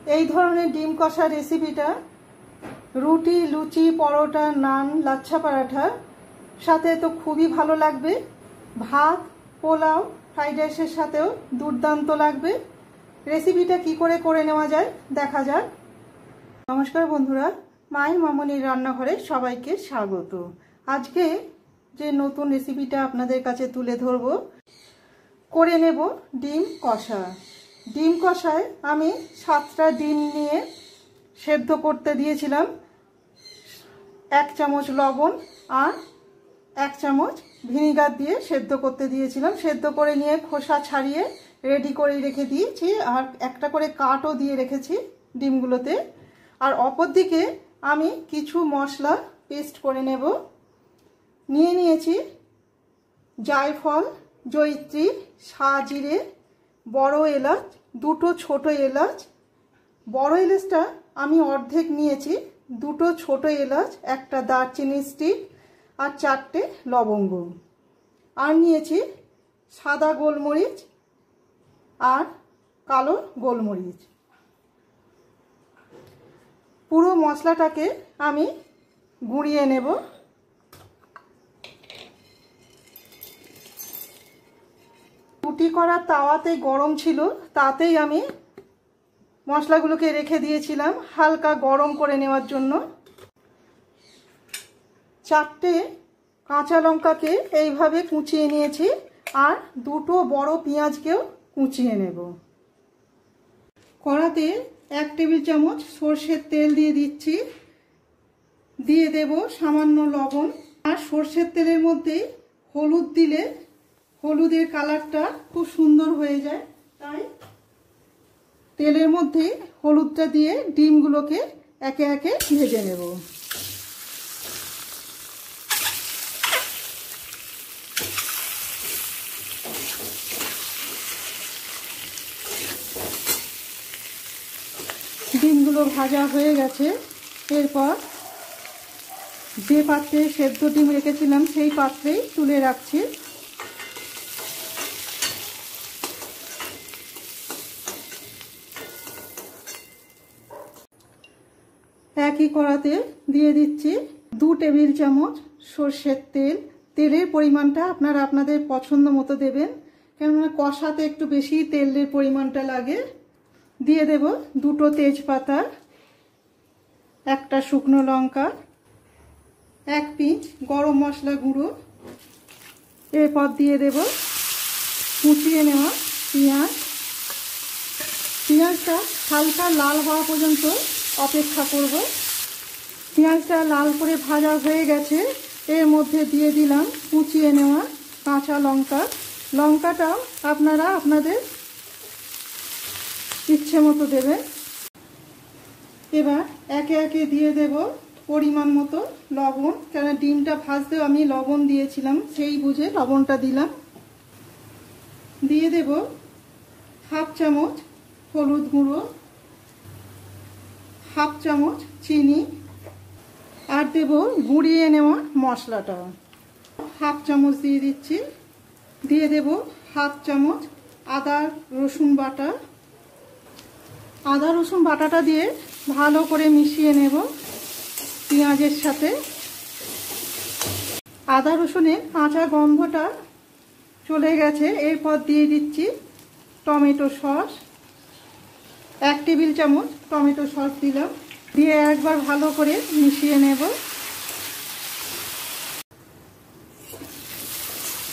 এই ধরনের ডিম কষা রেসিপিটা রুটি, লুচি, পরোটা, নান, লাচ্ছা পরাঠার সাথে তো খুবই ভালো লাগবে। ভাত, পোলাও, ফ্রাইড রাইসের সাথেও দুর্দান্ত লাগবে। রেসিপিটা কি করে নেওয়া যায় দেখা যাক। নমস্কার বন্ধুরা, মায়ের মামনির রান্নাঘরে সবাইকে স্বাগত। আজকে যে নতুন রেসিপিটা আপনাদের কাছে তুলে ধরব, করে নেব ডিম কষা। ডিম কষায় আমি 7টা ডিম নিয়ে সেদ্ধ করতে দিয়েছিলাম। 1 চামচ লবণ আর 1 চামচ ভিনিগার দিয়ে সেদ্ধ করতে দিয়েছিলাম। সেদ্ধ করে নিয়ে খোসা ছাড়িয়ে রেডি করে রেখে দিয়েছি, আর একটা করে কাটও দিয়ে রেখেছি ডিমগুলোতে। আর অপরদিকে আমি কিছু মশলা পেস্ট করে নেব। নিয়েছি জায়ফল, জয়িত্রী, সাজিরে, বড় এলাচ, 2টো ছোট এলাচ। বড় এলাচটা আমি অর্ধেক নিয়েছি, 2টো ছোট এলাচ, একটা দারচিনি স্টিক আর 4টে লবঙ্গ। আর নিয়েছি সাদা গোলমরিচ আর কালো গোলমরিচ। পুরো মশলাটাকে আমি গুঁড়িয়ে নেব। রুটি করার তাওয়াতে গরম ছিল, তাতেই আমি মশলাগুলোকে রেখে দিয়েছিলাম হালকা গরম করে নেওয়ার জন্য। 4টে কাঁচা লঙ্কাকে এইভাবে কুচিয়ে নিয়েছি, আর 2টো বড় পেঁয়াজকেও কুচিয়ে নেব। কড়াতে 1 টেবিল চামচ সর্ষের তেল দিয়ে দিচ্ছি। দিয়ে দেব সামান্য লবণ। আর সর্ষের তেলের মধ্যে হলুদ দিলে হলুদের কালারটা খুব সুন্দর হয়ে যায়, তাই তেলের মধ্যে হলুদটা দিয়ে ডিমগুলোকে একে একে ভেজে নেব। ডিমগুলো ভাজা হয়ে গেছে। এরপর যে পাত্রে সেদ্ধ ডিম রেখেছিলাম সেই পাত্রেই তুলে রাখছি। একই কড়াতে দিয়ে দিচ্ছি 2 টেবিল চামচ সর্ষের তেল। তেলের পরিমাণটা আপনারা আপনাদের পছন্দ মতো দেবেন, কেননা কষাতে একটু বেশি তেলের পরিমাণটা লাগে। দিয়ে দেব 2টো তেজপাতা, 1টা শুকনো লঙ্কা, 1 পিঞ্চ গরম মশলা গুঁড়ো। এরপর দিয়ে দেব কুচিয়ে নেওয়া পেঁয়াজ। পেঁয়াজটা হালকা লাল হওয়া পর্যন্ত অপেক্ষা করব। পেঁয়াজটা লাল করে ভাজা হয়ে গেছে। এর মধ্যে দিয়ে দিলাম কুচিয়ে নেওয়া কাঁচা লঙ্কা। লঙ্কাটাও আপনারা আপনাদের ইচ্ছে মতো দেবেন। এবার একে একে দিয়ে দেব পরিমাণ মতো লবণ, কেন ডিমটা ভাজতেও আমি লবণ দিয়েছিলাম, সেই বুঝে লবণটা দিলাম। দিয়ে দেব 1/2 চামচ হলুদ গুঁড়ো, 1/2 চামচ চিনি, আর দেব গুঁড়িয়ে নেওয়া মশলাটা 1/2 চামচ দিয়ে দিচ্ছি। দিয়ে দেব 1/2 চামচ আদা রসুন বাটা। আদা রসুন বাটাটা দিয়ে ভালো করে মিশিয়ে নেব পেঁয়াজের সাথে। আদা রসুনের কাঁচা গন্ধটা চলে গেছে। এরপর দিয়ে দিচ্ছি টমেটো সস, 1 টেবিল চামচ টমেটো সস দিলাম। দিয়ে একবার ভালো করে মিশিয়ে নেব।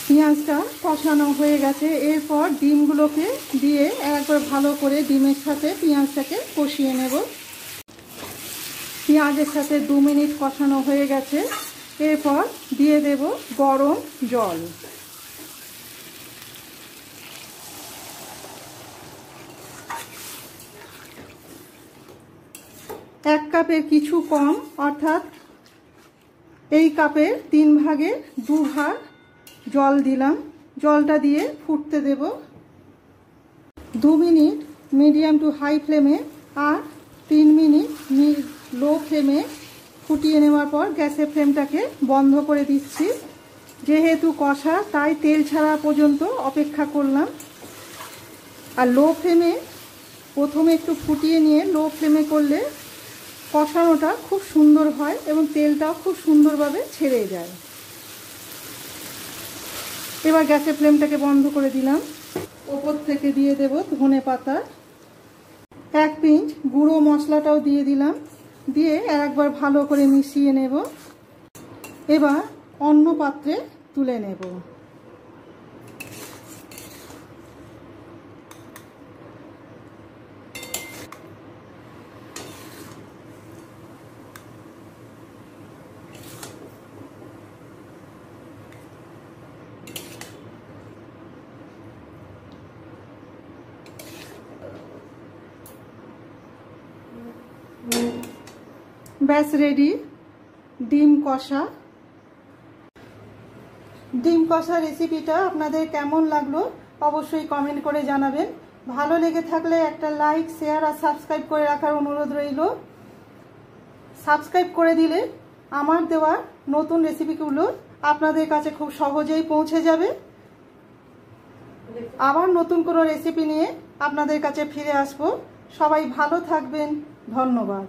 পেঁয়াজটা কষানো হয়ে গেছে। এরপর ডিমগুলোকে দিয়ে একবার ভালো করে ডিমের সাথে পেঁয়াজটাকে কষিয়ে নেব। পেঁয়াজের সাথে 2 মিনিট কষানো হয়ে গেছে। এরপর দিয়ে দেব গরম জল। এক কাপের কিছু কম, অর্থাৎ এই কাপের 3 ভাগের 2 ভাগ জল দিলাম। জলটা দিয়ে ফুটতে দেব 2 মিনিট মিডিয়াম টু হাই ফ্লেমে, আর 3 মিনিট লো ফ্লেমে ফুটিয়ে নেওয়ার পর গ্যাসের ফ্লেমটাকে বন্ধ করে দিচ্ছি। যেহেতু কষা, তাই তেল ছাড়া পর্যন্ত অপেক্ষা করলাম। আর লো ফ্লেমে প্রথমে একটু ফুটিয়ে নিয়ে লো ফ্লেমে করলে কষানোটা খুব সুন্দর হয় এবং তেলটাও খুব সুন্দরভাবে ছেড়ে যায়। এবার গ্যাসের ফ্লেমটাকে বন্ধ করে দিলাম। ওপর থেকে দিয়ে দেব ধনে পাতা, 1 পিঞ্চ গুঁড়ো মশলাটাও দিয়ে দিলাম, দিয়ে একবার ভালো করে মিশিয়ে নেব। এবার অন্য পাত্রে তুলে নেব। ব্যাস রেডি ডিম কষা। ডিম কষা রেসিপিটা আপনাদের কেমন লাগলো অবশ্যই কমেন্ট করে জানাবেন। ভালো লেগে থাকলে একটা লাইক, শেয়ার আর সাবস্ক্রাইব করে রাখার অনুরোধ রইল। সাবস্ক্রাইব করে দিলে আমার দেওয়া নতুন রেসিপিগুলো আপনাদের কাছে খুব সহজেই পৌঁছে যাবে। আবার নতুন কোনো রেসিপি নিয়ে আপনাদের কাছে ফিরে আসব। সবাই ভালো থাকবেন। ধন্যবাদ।